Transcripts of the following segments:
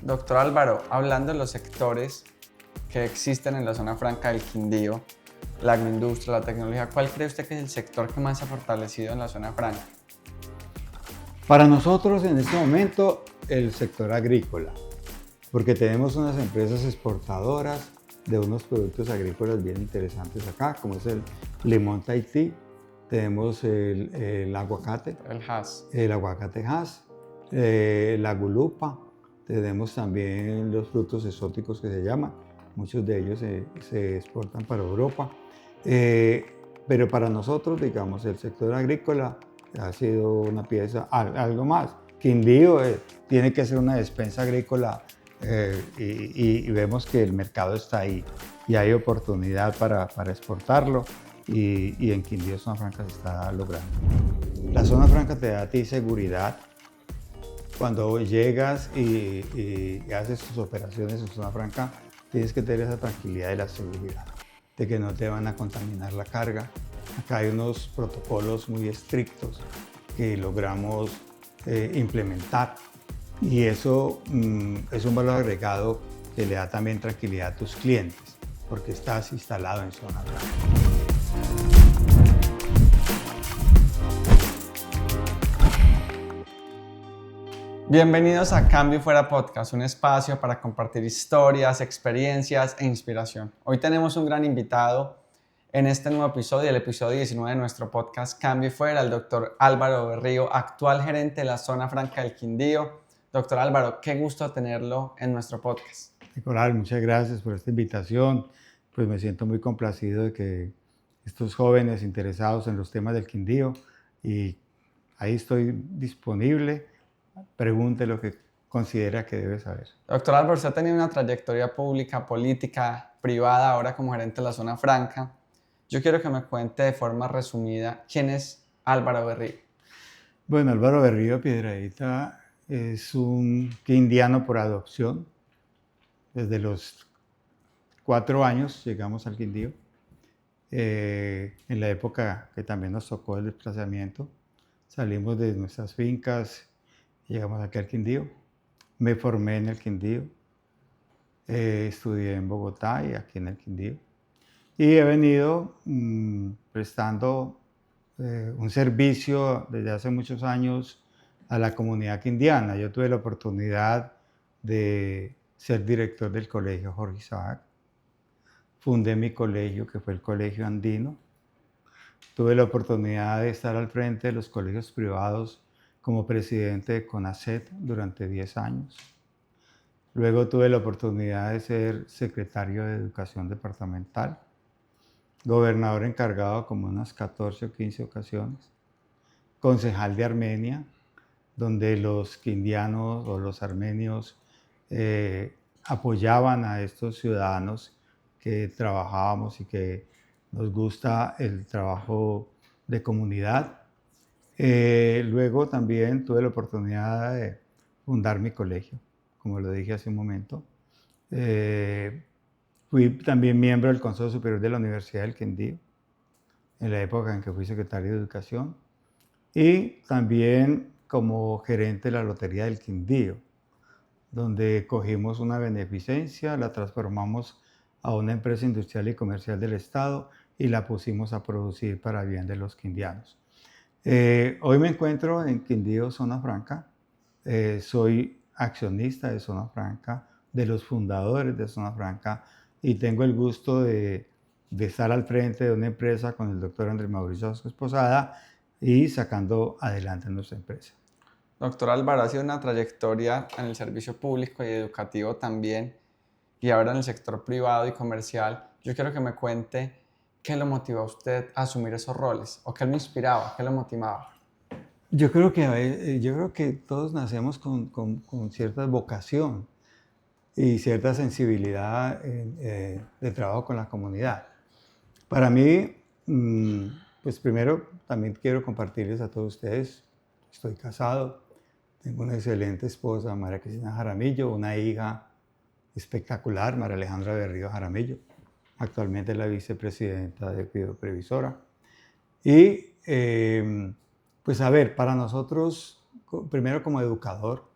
Doctor Álvaro, hablando de los sectores que existen en la zona franca del Quindío, la agroindustria, la tecnología, ¿cuál cree usted que es el sector que más se ha fortalecido en la zona franca? Para nosotros en este momento el sector agrícola, porque tenemos unas empresas exportadoras de unos productos agrícolas bien interesantes acá, como es el limón Tahití, tenemos el aguacate, El Hass. el aguacate Hass, la gulupa, tenemos también los frutos exóticos que se llaman, muchos de ellos se exportan para Europa, pero para nosotros, digamos, el sector agrícola ha sido una pieza, algo más. Quindío tiene que ser una despensa agrícola y vemos que el mercado está ahí y hay oportunidad para exportarlo y en Quindío Zona Franca se está logrando. La Zona Franca te da a ti seguridad. Cuando llegas y haces tus operaciones en Zona Franca, tienes que tener esa tranquilidad y la seguridad de que no te van a contaminar la carga. Acá hay unos protocolos muy estrictos que logramos implementar y eso es un valor agregado que le da también tranquilidad a tus clientes porque estás instalado en Zona Franca. Bienvenidos a Cambio y Fuera Podcast, un espacio para compartir historias, experiencias e inspiración. Hoy tenemos un gran invitado en este nuevo episodio, el episodio 19 de nuestro podcast Cambio y Fuera, el doctor Álvaro Berrío, actual gerente de la Zona Franca del Quindío. Doctor Álvaro, qué gusto tenerlo en nuestro podcast. Nicolás, muchas gracias por esta invitación. Pues me siento muy complacido de que estos jóvenes interesados en los temas del Quindío y ahí estoy disponible. Pregunte lo que considera que debe saber. Doctor Álvaro, usted ha tenido una trayectoria pública, política, privada, ahora como gerente de la Zona Franca. Yo quiero que me cuente de forma resumida quién es Álvaro Berrío. Bueno, Álvaro Berrío Piedradita es un quindiano por adopción. Desde los 4 años llegamos al Quindío. En la época que también nos tocó el desplazamiento, salimos de nuestras fincas, llegamos aquí al Quindío. Me formé en el Quindío, estudié en Bogotá y aquí en el Quindío. Y he venido prestando un servicio desde hace muchos años a la comunidad quindiana. Yo tuve la oportunidad de ser director del colegio Jorge Isaac. Fundé mi colegio, que fue el Colegio Andino. Tuve la oportunidad de estar al frente de los colegios privados como presidente de CONACET durante 10 años. Luego tuve la oportunidad de ser secretario de Educación Departamental, gobernador encargado como unas 14 o 15 ocasiones, concejal de Armenia, donde los quindianos o los armenios apoyaban a estos ciudadanos que trabajábamos y que nos gusta el trabajo de comunidad. Luego también tuve la oportunidad de fundar mi colegio, como lo dije hace un momento. Fui también miembro del Consejo Superior de la Universidad del Quindío, en la época en que fui secretario de Educación, y también como gerente de la Lotería del Quindío, donde cogimos una beneficencia, la transformamos a una empresa industrial y comercial del Estado y la pusimos a producir para bien de los quindianos. Hoy me encuentro en Quindío, Zona Franca. Soy accionista de Zona Franca, de los fundadores de Zona Franca, y tengo el gusto de estar al frente de una empresa con el doctor Andrés Mauricio Vázquez Posada y sacando adelante nuestra empresa. Doctor Álvaro, ha sido una trayectoria en el servicio público y educativo también, y ahora en el sector privado y comercial. Yo quiero que me cuente qué lo motivó a usted a asumir esos roles, o qué lo inspiraba, qué lo motivaba. Yo creo que todos nacemos con cierta vocación y cierta sensibilidad de trabajo con la comunidad. Para mí, pues primero también quiero compartirles a todos ustedes, estoy casado, tengo una excelente esposa, María Cristina Jaramillo, una hija espectacular, María Alejandra Berrío Jaramillo, actualmente la vicepresidenta de Cuidado Previsora. Y pues a ver, para nosotros, primero como educador,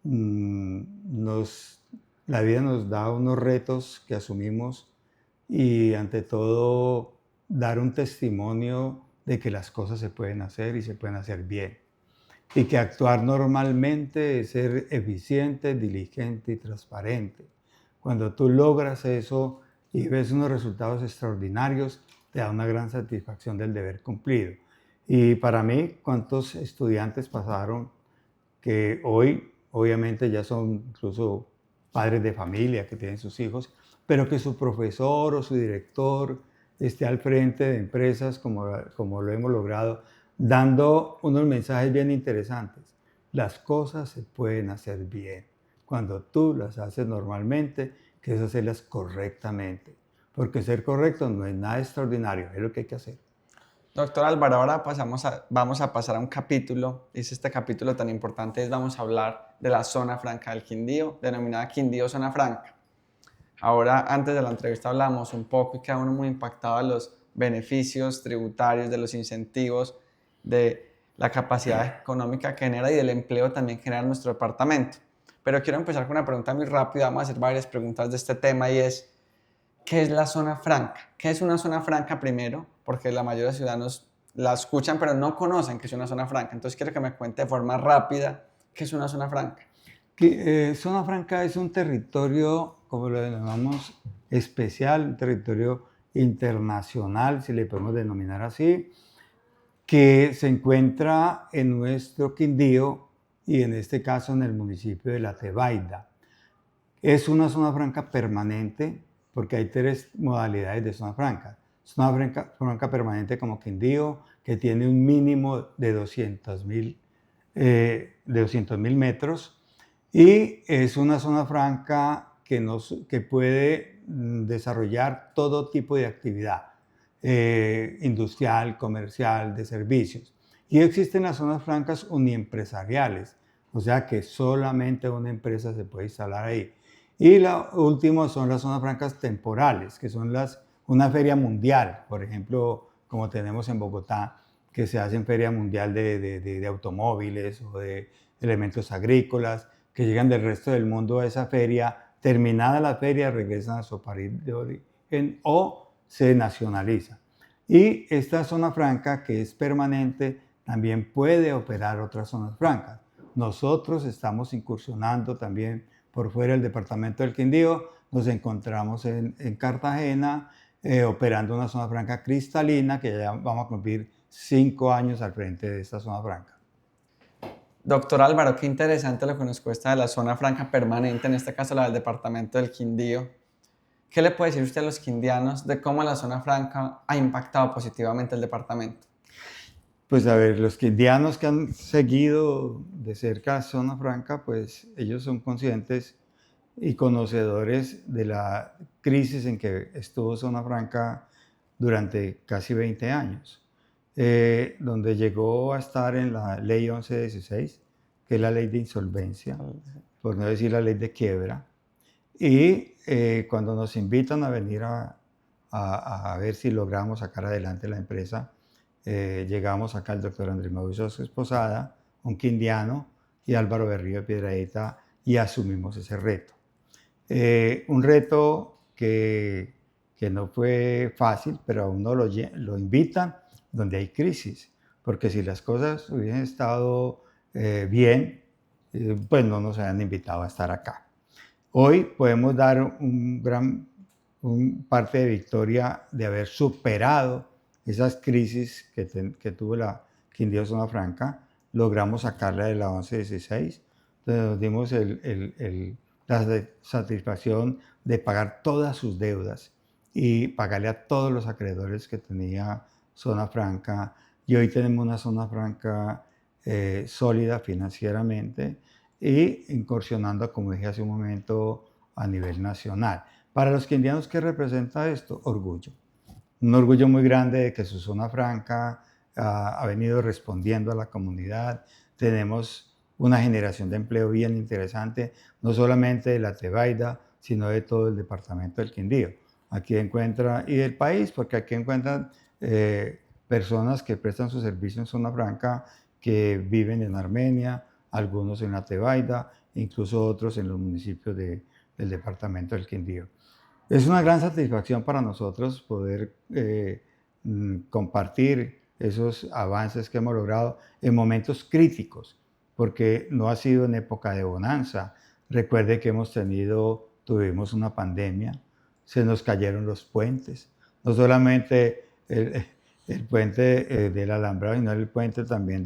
nos, la vida nos da unos retos que asumimos y ante todo dar un testimonio de que las cosas se pueden hacer y se pueden hacer bien. Y que actuar normalmente es ser eficiente, diligente y transparente. Cuando tú logras eso y ves unos resultados extraordinarios, te da una gran satisfacción del deber cumplido. Y para mí, ¿cuántos estudiantes pasaron que hoy obviamente ya son incluso padres de familia que tienen sus hijos, pero que su profesor o su director esté al frente de empresas como lo hemos logrado, dando unos mensajes bien interesantes? Las cosas se pueden hacer bien cuando tú las haces normalmente, que es hacerlas correctamente. Porque ser correcto no es nada extraordinario, es lo que hay que hacer. Doctor Álvaro, ahora vamos a pasar a un capítulo, es este capítulo tan importante, vamos a hablar de la zona franca del Quindío, denominada Quindío Zona Franca. Ahora, antes de la entrevista hablamos un poco y queda uno muy impactado de los beneficios tributarios, de los incentivos, de la capacidad económica que genera y del empleo también que genera nuestro departamento. Pero quiero empezar con una pregunta muy rápida, vamos a hacer varias preguntas de este tema y es, ¿qué es la zona franca? ¿Qué es una zona franca primero? Porque la mayoría de ciudadanos la escuchan pero no conocen qué es una zona franca. Entonces quiero que me cuente de forma rápida qué es una zona franca. Zona franca es un territorio, como lo denominamos, especial, un territorio internacional, si le podemos denominar así, que se encuentra en nuestro Quindío y en este caso en el municipio de La Tebaida. Es una zona franca permanente porque hay tres modalidades de zona franca. Zona franca permanente como Quindío, que tiene un mínimo de 200.000 metros, y es una zona franca que puede desarrollar todo tipo de actividad industrial, comercial, de servicios. Y existen las zonas francas uniempresariales, o sea que solamente una empresa se puede instalar ahí. Y lo último son las zonas francas temporales, que son una feria mundial, por ejemplo, como tenemos en Bogotá, que se hace en feria mundial de automóviles o de elementos agrícolas, que llegan del resto del mundo a esa feria. Terminada la feria, regresan a su país de origen o se nacionaliza. Y esta zona franca, que es permanente, también puede operar otras zonas francas. Nosotros estamos incursionando también por fuera del departamento del Quindío. Nos encontramos en Cartagena, operando una zona franca cristalina, que ya vamos a cumplir 5 años al frente de esta zona franca. Doctor Álvaro, qué interesante lo que nos cuesta de la zona franca permanente, en este caso la del departamento del Quindío. ¿Qué le puede decir usted a los quindianos de cómo la zona franca ha impactado positivamente el departamento? Pues a ver, los quindianos que han seguido de cerca Zona Franca, pues ellos son conscientes y conocedores de la crisis en que estuvo Zona Franca durante casi 20 años, donde llegó a estar en la ley 1116, que es la ley de insolvencia, por no decir la ley de quiebra. Y cuando nos invitan a venir a ver si logramos sacar adelante la empresa, llegamos acá el doctor Andrés Mauricio Esposada, un quindiano, y Álvaro Berrío de Piedradita, y asumimos ese reto. Un reto que no fue fácil, pero a uno lo invitan donde hay crisis, porque si las cosas hubiesen estado bien, pues no nos habían invitado a estar acá. Hoy podemos dar parte de victoria de haber superado esas crisis que tuvo la Quindío Zona Franca. Logramos sacarla de la 1116, donde nos dimos la satisfacción de pagar todas sus deudas y pagarle a todos los acreedores que tenía Zona Franca. Y hoy tenemos una Zona Franca sólida financieramente y incursionando, como dije hace un momento, a nivel nacional. Para los quindianos, ¿qué representa esto? Orgullo. Un orgullo muy grande de que su Zona Franca ha venido respondiendo a la comunidad. Tenemos una generación de empleo bien interesante, no solamente de La Tebaida, sino de todo el departamento del Quindío. Aquí encuentran, y del país, porque aquí encuentran personas que prestan su servicio en Zona Franca, que viven en Armenia, algunos en La Tebaida, incluso otros en los municipios del departamento del Quindío. Es una gran satisfacción para nosotros poder compartir esos avances que hemos logrado en momentos críticos, porque no ha sido en época de bonanza. Recuerde que tuvimos una pandemia, se nos cayeron los puentes, no solamente el puente del Alambrado, sino el puente también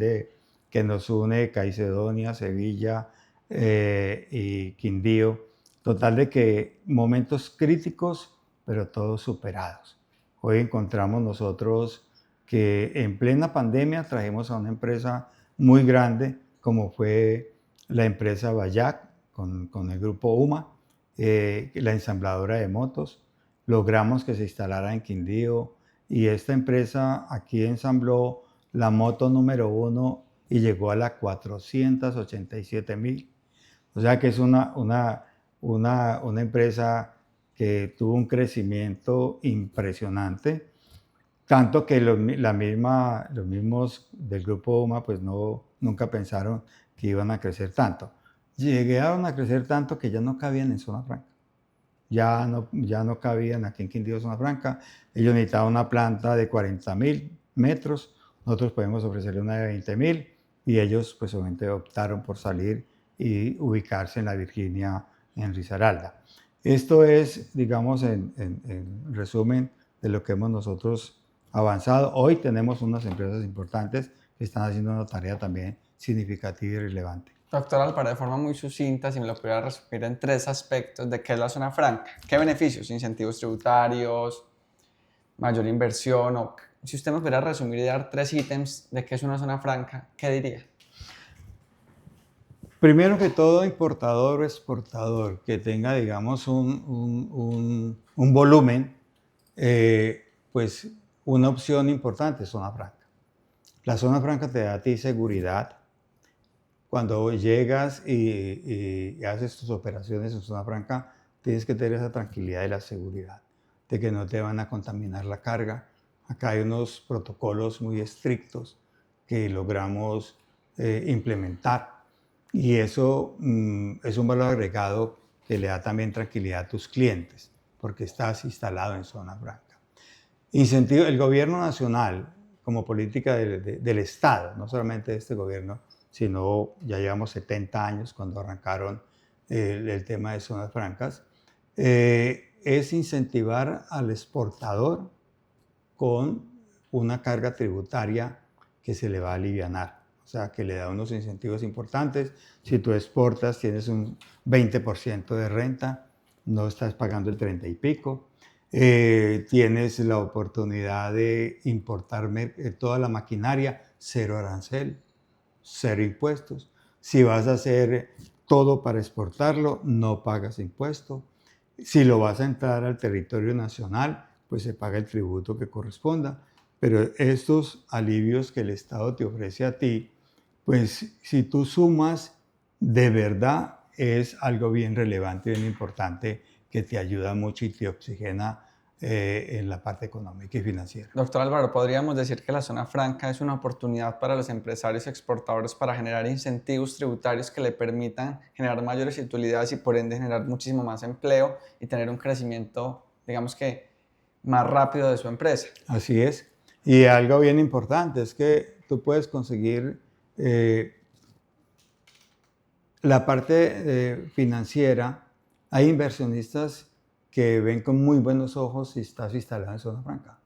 que nos une Caicedonia, Sevilla y Quindío. Total de que momentos críticos, pero todos superados. Hoy encontramos nosotros que en plena pandemia trajimos a una empresa muy grande, como fue la empresa Bayac, con el grupo UMA, la ensambladora de motos. Logramos que se instalara en Quindío y esta empresa aquí ensambló la moto número 1 y llegó a las 487,000. O sea que es una empresa que tuvo un crecimiento impresionante, tanto que los mismos del grupo UMA pues nunca pensaron que iban a crecer tanto. Llegaron a crecer tanto que ya no cabían en Zona Franca. Ya no cabían aquí en Quindío, Zona Franca. Ellos necesitaban una planta de 40,000 metros. Nosotros podemos ofrecerle una de 20,000 y ellos pues obviamente optaron por salir y ubicarse en la Virginia, en Risaralda. Esto es, digamos, en resumen de lo que hemos nosotros avanzado. Hoy tenemos unas empresas importantes que están haciendo una tarea también significativa y relevante. Doctor Álvaro, de forma muy sucinta, si me lo pudiera resumir en 3 aspectos de qué es la zona franca, qué beneficios, incentivos tributarios, mayor inversión, o si usted me pudiera resumir y dar 3 ítems de qué es una zona franca, ¿qué diría? Primero que todo, importador o exportador que tenga, digamos, un volumen, pues una opción importante es zona franca. La zona franca te da a ti seguridad. Cuando llegas y haces tus operaciones en zona franca, tienes que tener esa tranquilidad y la seguridad de que no te van a contaminar la carga. Acá hay unos protocolos muy estrictos que logramos implementar. Y eso es un valor agregado que le da también tranquilidad a tus clientes, porque estás instalado en zona franca. Incentivo, el gobierno nacional, como política del Estado, no solamente de este gobierno, sino ya llevamos 70 años cuando arrancaron el tema de zonas francas, es incentivar al exportador con una carga tributaria que se le va a alivianar. O sea, que le da unos incentivos importantes. Si tú exportas, tienes un 20% de renta, no estás pagando el 30 y pico. Tienes la oportunidad de importar toda la maquinaria, 0 arancel, 0 impuestos. Si vas a hacer todo para exportarlo, no pagas impuesto. Si lo vas a entrar al territorio nacional, pues se paga el tributo que corresponda. Pero estos alivios que el Estado te ofrece a ti, pues si tú sumas, de verdad es algo bien relevante y bien importante que te ayuda mucho y te oxigena en la parte económica y financiera. Doctor Álvaro, ¿podríamos decir que la zona franca es una oportunidad para los empresarios exportadores para generar incentivos tributarios que le permitan generar mayores utilidades y por ende generar muchísimo más empleo y tener un crecimiento, digamos que, más rápido de su empresa? Así es. Y algo bien importante es que tú puedes conseguir la parte financiera. Hay inversionistas que ven con muy buenos ojos si estás instalado en zona franca,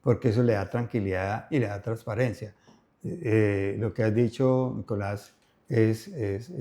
porque eso le da tranquilidad y le da transparencia. Lo que has dicho, Nicolás, es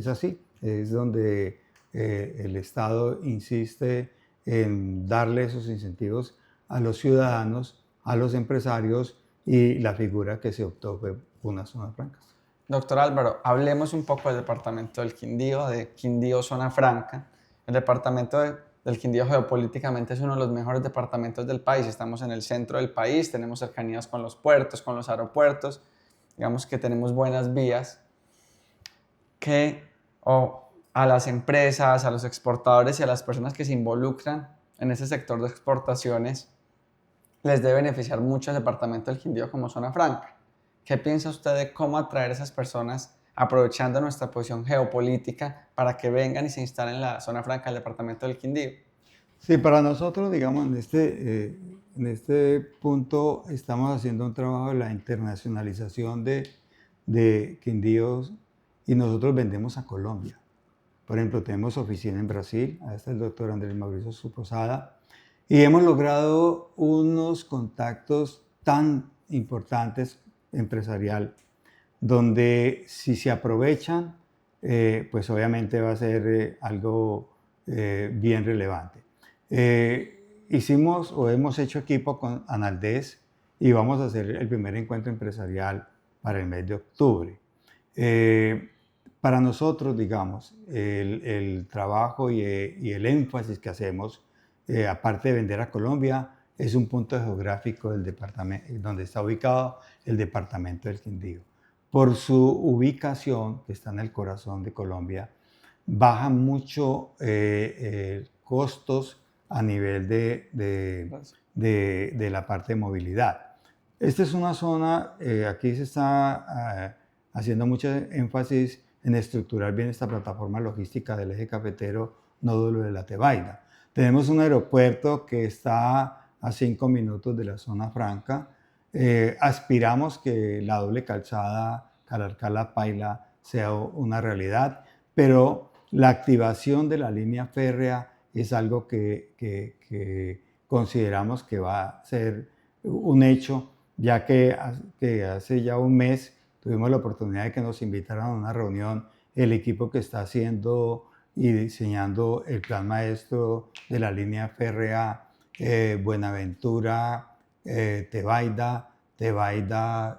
así. Es donde el Estado insiste en darle esos incentivos a los ciudadanos, a los empresarios, y la figura que se optó fue unas zonas francas. Doctor Álvaro, hablemos un poco del departamento del Quindío, de Quindío Zona Franca. El departamento del Quindío geopolíticamente es uno de los mejores departamentos del país. Estamos en el centro del país, tenemos cercanías con los puertos, con los aeropuertos, digamos que tenemos buenas vías que a las empresas, a los exportadores y a las personas que se involucran en ese sector de exportaciones les debe beneficiar mucho el departamento del Quindío como zona franca. ¿Qué piensa usted de cómo atraer a esas personas aprovechando nuestra posición geopolítica para que vengan y se instalen en la zona franca del departamento del Quindío? Sí, para nosotros, digamos, en este punto estamos haciendo un trabajo de la internacionalización de Quindíos y nosotros vendemos a Colombia. Por ejemplo, tenemos oficina en Brasil, ahí está el doctor Andrés Mauricio Suposada, y hemos logrado unos contactos tan importantes empresarial, donde si se aprovechan, pues obviamente va a ser algo bien relevante. Hicimos o hemos hecho equipo con Analdés y vamos a hacer el primer encuentro empresarial para el mes de octubre. Para nosotros, digamos, el trabajo y el énfasis que hacemos, aparte de vender a Colombia, es un punto geográfico del departamento, donde está ubicado el departamento del Quindío. Por su ubicación, que está en el corazón de Colombia, baja mucho costos a nivel de la parte de movilidad. Esta es una zona, aquí se está haciendo mucho énfasis en estructurar bien esta plataforma logística del eje cafetero nódulo de la Tebaida. Tenemos un aeropuerto que está a 5 minutos de la zona franca. Aspiramos que la doble calzada Calarcá-La sea una realidad, pero la activación de la línea férrea es algo que consideramos que va a ser un hecho, ya que hace ya un mes tuvimos la oportunidad de que nos invitaran a una reunión el equipo que está haciendo y diseñando el plan maestro de la línea férrea Buenaventura, Tebaida,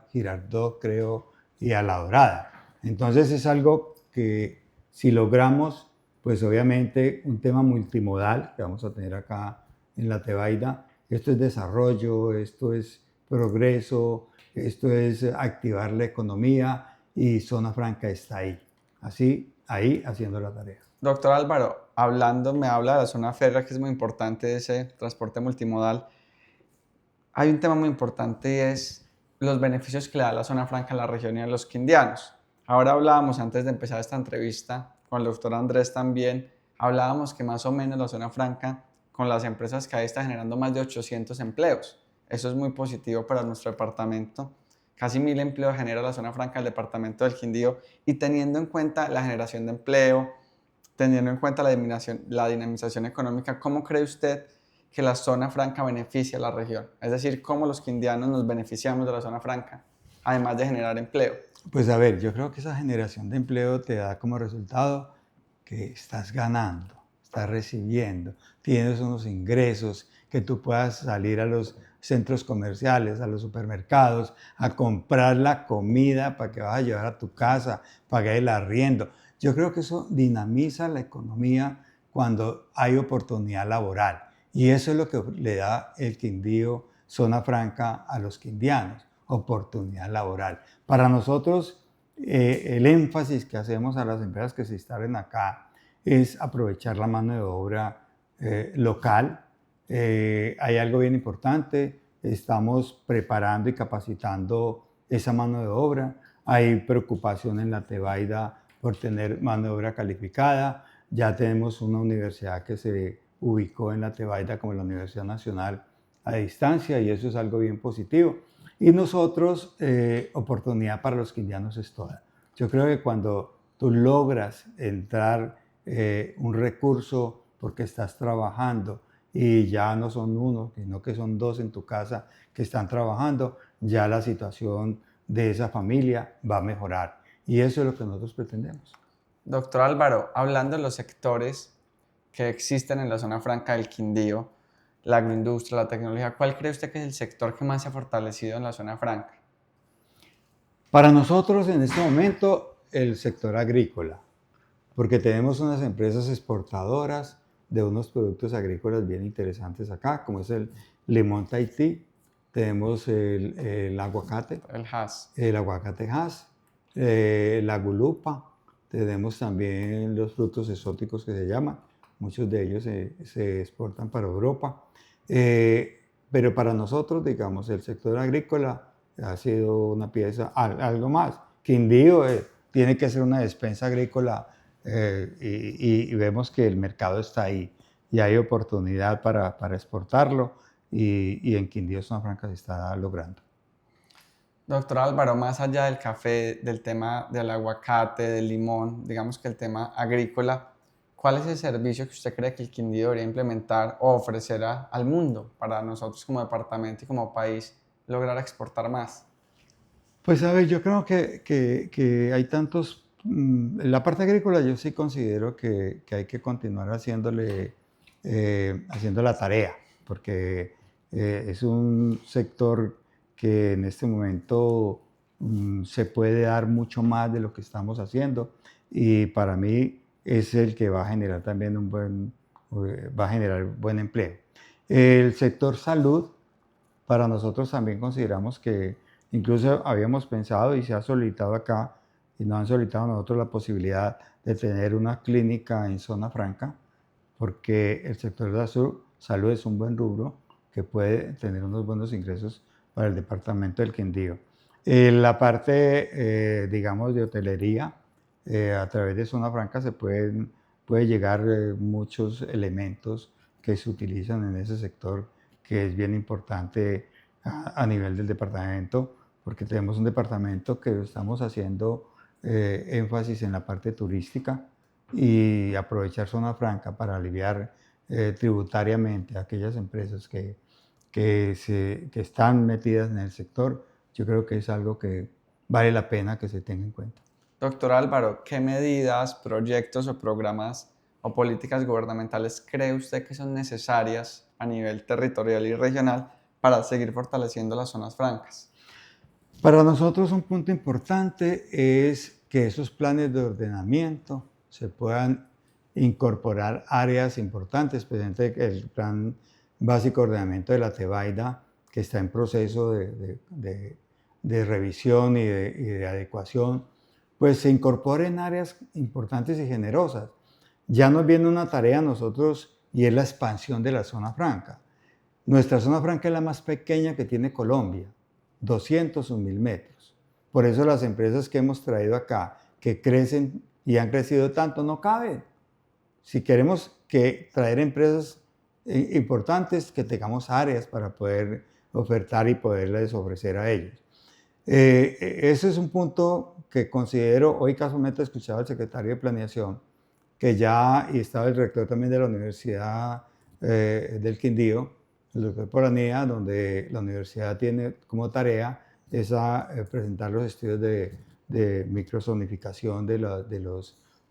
Girardot, creo, y a La Dorada. Entonces es algo que si logramos, pues obviamente un tema multimodal que vamos a tener acá en la Tebaida, esto es desarrollo, esto es progreso, esto es activar la economía y Zona Franca está ahí, así, ahí haciendo la tarea. Doctor Álvaro, me habla de la zona férrea, que es muy importante, de ese transporte multimodal. Hay un tema muy importante y es los beneficios que le da la zona franca a la región y a los quindianos. Ahora hablábamos, antes de empezar esta entrevista, con el doctor Andrés también, hablábamos que más o menos la zona franca, con las empresas que hay, está generando más de 800 empleos. Eso es muy positivo para nuestro departamento. Casi 1000 empleos genera la zona franca del departamento del Quindío, y teniendo en cuenta la generación de empleo, teniendo en cuenta la dinamización económica, ¿cómo cree usted que la zona franca beneficia a la región? Es decir, ¿cómo los quindianos nos beneficiamos de la zona franca, además de generar empleo? Pues a ver, yo creo que esa generación de empleo te da como resultado que estás ganando, estás recibiendo, tienes unos ingresos, que tú puedas salir a los centros comerciales, a los supermercados, a comprar la comida para que vas a llevar a tu casa, pagar el arriendo. Yo creo que eso dinamiza la economía cuando hay oportunidad laboral. Y eso es lo que le da el Quindío, zona franca, a los quindianos, oportunidad laboral. Para nosotros, el énfasis que hacemos a las empresas que se instalen acá es aprovechar la mano de obra local. Hay algo bien importante, estamos preparando y capacitando esa mano de obra. Hay preocupación en la Tebaida por tener mano de obra calificada. Ya tenemos una universidad que se ubicó en la Tebaida como la Universidad Nacional a distancia, y eso es algo bien positivo. Y nosotros, oportunidad para los quindianos es toda. Yo creo que cuando tú logras entrar un recurso porque estás trabajando y ya no son uno, sino que son dos en tu casa que están trabajando, ya la situación de esa familia va a mejorar. Y eso es lo que nosotros pretendemos. Doctor Álvaro, hablando de los sectores que existen en la zona franca del Quindío, la agroindustria, la tecnología, ¿cuál cree usted que es el sector que más se ha fortalecido en la zona franca? Para nosotros en este momento el sector agrícola, porque tenemos unas empresas exportadoras de unos productos agrícolas bien interesantes acá, como es el limón Tahití, tenemos el aguacate, el aguacate Hass, la gulupa, tenemos también los frutos exóticos que se llaman, muchos de ellos se exportan para Europa. Pero para nosotros, digamos, el sector agrícola ha sido una pieza, algo más. Quindío tiene que ser una despensa agrícola y vemos que el mercado está ahí y hay oportunidad para exportarlo y en Quindío, Zona Franca, se está logrando. Doctor Álvaro, más allá del café, del tema del aguacate, del limón, digamos que el tema agrícola, ¿cuál es el servicio que usted cree que el Quindío debería implementar o ofrecer al mundo para nosotros como departamento y como país lograr exportar más? Pues a ver, yo creo que hay tantos... En la parte agrícola yo sí considero que hay que continuar haciendo la tarea, porque es un sector que en este momento se puede dar mucho más de lo que estamos haciendo y para mí es el que va a generar también va a generar buen empleo. El sector salud, para nosotros también consideramos que incluso habíamos pensado y se ha solicitado acá y nos han solicitado a nosotros la posibilidad de tener una clínica en Zona Franca, porque el sector de la salud es un buen rubro que puede tener unos buenos ingresos para el departamento del Quindío. La parte, digamos, de hotelería, a través de Zona Franca puede llegar muchos elementos que se utilizan en ese sector, que es bien importante a nivel del departamento, porque tenemos un departamento que estamos haciendo énfasis en la parte turística y aprovechar Zona Franca para aliviar tributariamente a aquellas empresas que están metidas en el sector. Yo creo que es algo que vale la pena que se tenga en cuenta. Doctor Álvaro, ¿qué medidas, proyectos o programas o políticas gubernamentales cree usted que son necesarias a nivel territorial y regional para seguir fortaleciendo las zonas francas? Para nosotros un punto importante es que esos planes de ordenamiento se puedan incorporar áreas importantes, especialmente el Plan Básico de Ordenamiento de la Tebaida, que está en proceso de revisión y de adecuación, pues se incorporen áreas importantes y generosas. Ya nos viene una tarea a nosotros y es la expansión de la zona franca. Nuestra zona franca es la más pequeña que tiene Colombia, 201.000 metros. Por eso las empresas que hemos traído acá, que crecen y han crecido tanto, no caben. Si queremos traer empresas importantes, que tengamos áreas para poder ofertar y poderles ofrecer a ellos. Ese es un punto que considero, hoy casualmente he escuchado al secretario de Planeación, que ya, y estaba el rector también de la Universidad del Quindío, el doctor Polanía, donde la universidad tiene como tarea presentar los estudios de microzonificación de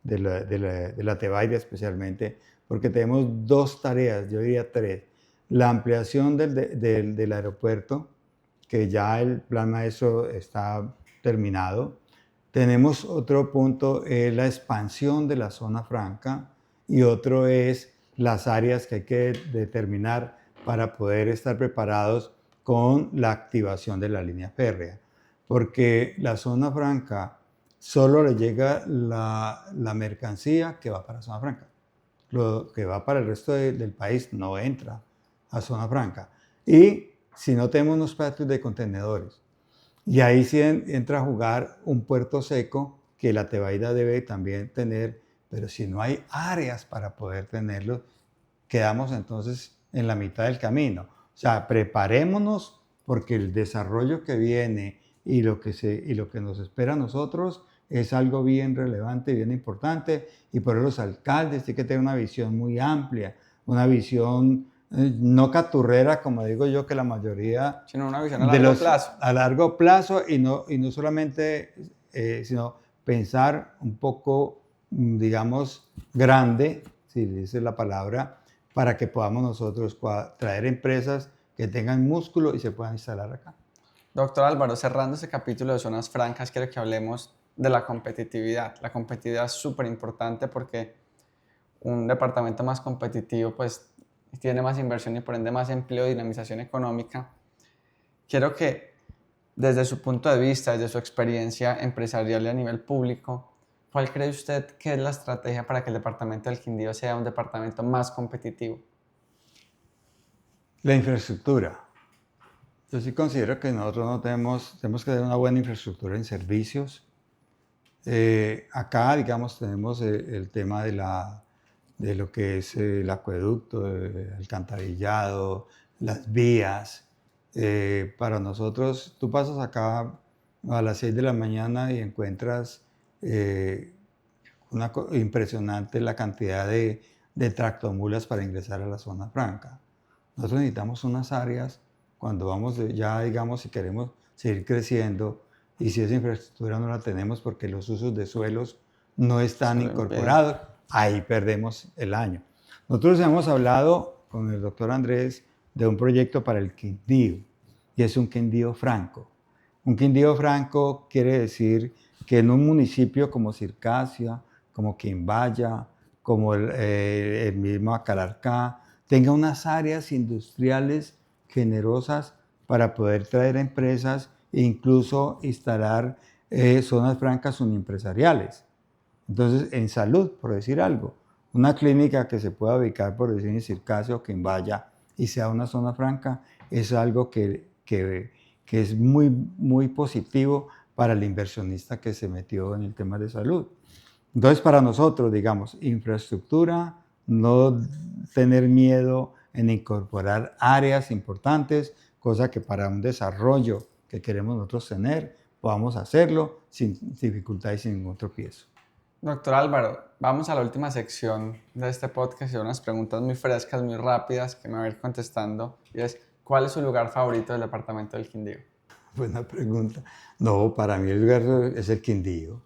la Tebaida especialmente, porque tenemos dos tareas, yo diría tres. La ampliación del aeropuerto, que ya el plan maestro está terminado. Tenemos otro punto, la expansión de la zona franca, y otro es las áreas que hay que determinar para poder estar preparados con la activación de la línea férrea. Porque la zona franca solo le llega la mercancía que va para zona franca. Lo que va para el resto del país no entra a zona franca. Y si no tenemos unos patios de contenedores, y ahí sí entra a jugar un puerto seco que la Tebaida debe también tener, pero si no hay áreas para poder tenerlo, quedamos entonces en la mitad del camino. O sea, preparémonos porque el desarrollo que viene y lo que nos espera a nosotros es algo bien relevante, bien importante, y por eso los alcaldes tienen que tener una visión muy amplia, una visión no caturrera, como digo yo, que la mayoría Sino una visión a largo plazo. A largo plazo y no solamente, sino pensar un poco, digamos, grande, si dice la palabra, para que podamos nosotros traer empresas que tengan músculo y se puedan instalar acá. Doctor Álvaro, cerrando este capítulo de zonas francas, quiero que hablemos de la competitividad. La competitividad es súper importante porque un departamento más competitivo pues tiene más inversión y por ende más empleo y dinamización económica. Quiero que desde su punto de vista, desde su experiencia empresarial y a nivel público, ¿cuál cree usted que es la estrategia para que el departamento del Quindío sea un departamento más competitivo? La infraestructura. Yo sí considero que nosotros no tenemos que tener una buena infraestructura en servicios, Acá, digamos, tenemos el tema de lo que es el acueducto, el alcantarillado, las vías. Para nosotros, tú pasas acá a las 6 de la mañana y encuentras impresionante la cantidad de tractomulas para ingresar a la zona franca. Nosotros necesitamos unas áreas cuando vamos ya, digamos, si queremos seguir creciendo y si esa infraestructura no la tenemos porque los usos de suelos no están incorporados, ahí perdemos el año. Nosotros hemos hablado con el doctor Andrés de un proyecto para el Quindío y es un Quindío franco. Un Quindío franco quiere decir que en un municipio como Circasia, como Quimbaya, como el mismo Acalarcá, tenga unas áreas industriales generosas para poder traer empresas e incluso instalar zonas francas unimpresariales. Entonces, en salud, por decir algo, una clínica que se pueda ubicar, por decir, en Circasia o Quimbaya y sea una zona franca, es algo que es muy, muy positivo para el inversionista que se metió en el tema de salud. Entonces, para nosotros, digamos, infraestructura, no tener miedo en incorporar áreas importantes, cosa que para un desarrollo que queremos nosotros tener, podamos hacerlo sin dificultad y sin ningún tropiezo. Doctor Álvaro, vamos a la última sección de este podcast y unas preguntas muy frescas, muy rápidas que me va a ir contestando. Y es, ¿cuál es su lugar favorito del departamento del Quindío? Buena pregunta. No, para mí el lugar es el Quindío.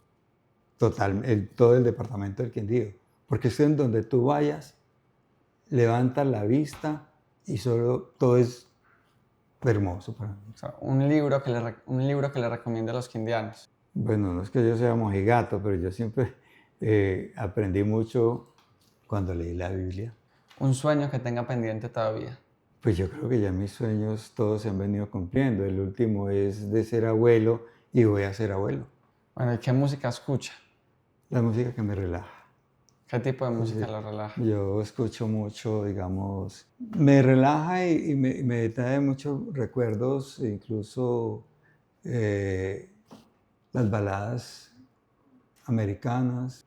Total, todo el departamento del Quindío. Porque es en donde tú vayas, levantas la vista y solo todo es hermoso para mí. O sea, un libro que le recomiende a los quindianos. Bueno, no es que yo sea mojigato, pero yo siempre aprendí mucho cuando leí la Biblia. Un sueño que tenga pendiente todavía. Pues yo creo que ya mis sueños todos se han venido cumpliendo. El último es de ser abuelo y voy a ser abuelo. Bueno, ¿y qué música escucha? La música que me relaja. ¿Qué tipo de música lo relaja? Yo escucho mucho, digamos, me relaja y me trae muchos recuerdos, incluso las baladas americanas,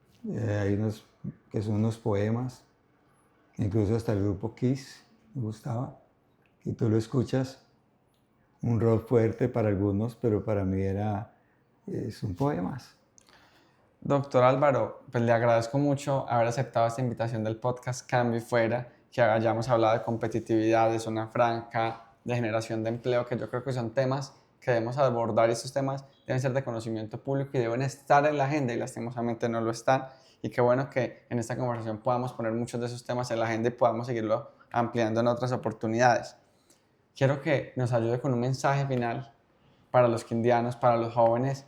hay unos que son unos poemas, incluso hasta el grupo Kiss me gustaba, y tú lo escuchas, un rock fuerte para algunos, pero para mí son poemas. Doctor Álvaro, pues le agradezco mucho haber aceptado esta invitación del podcast Cambio y Fuera, que hayamos hablado de competitividad, de zona franca, de generación de empleo, que yo creo que son temas que debemos abordar y estos temas deben ser de conocimiento público y deben estar en la agenda y lastimosamente no lo están. Y qué bueno que en esta conversación podamos poner muchos de esos temas en la agenda y podamos seguirlo ampliando en otras oportunidades. Quiero que nos ayude con un mensaje final para los quindianos, para los jóvenes,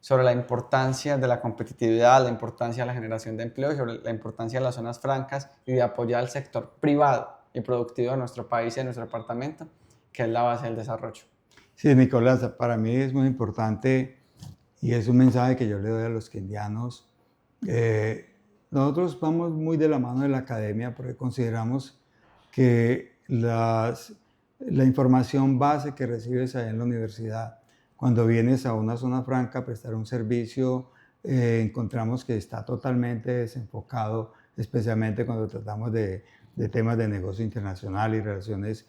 sobre la importancia de la competitividad, la importancia de la generación de empleo y sobre la importancia de las zonas francas y de apoyar al sector privado y productivo de nuestro país y de nuestro departamento, que es la base del desarrollo. Sí, Nicolás, para mí es muy importante y es un mensaje que yo le doy a los quindianos. Nosotros vamos muy de la mano de la academia porque consideramos que la información base que recibes ahí en la universidad, cuando vienes a una zona franca a prestar un servicio, encontramos que está totalmente desenfocado, especialmente cuando tratamos de temas de negocio internacional y relaciones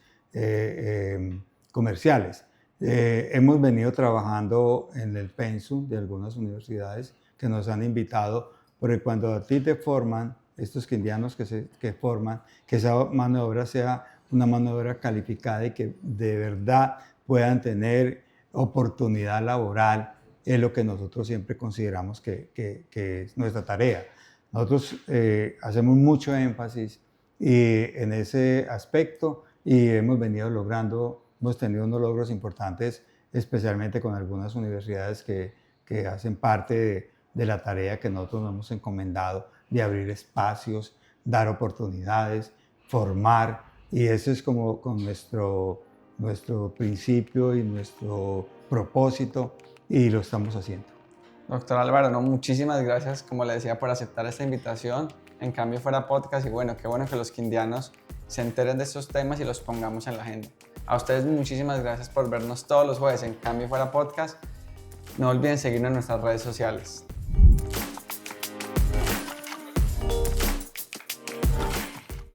comerciales. Hemos venido trabajando en el pensum de algunas universidades que nos han invitado, porque cuando a ti te forman, estos quindianos que forman, que esa mano de obra sea una mano de obra calificada y que de verdad puedan tener oportunidad laboral, es lo que nosotros siempre consideramos que es nuestra tarea. Nosotros hacemos mucho énfasis en ese aspecto y hemos tenido unos logros importantes, especialmente con algunas universidades que hacen parte de la tarea que nosotros nos hemos encomendado de abrir espacios, dar oportunidades, formar, y eso es como con nuestro principio y nuestro propósito, y lo estamos haciendo. Doctor Álvaro, no, muchísimas gracias, como le decía, por aceptar esta invitación. En Cambio Fuera Podcast, y bueno, qué bueno que los quindianos se enteren de estos temas y los pongamos en la agenda. A ustedes muchísimas gracias por vernos todos los jueves en Cambio Fuera Podcast. No olviden seguirnos en nuestras redes sociales.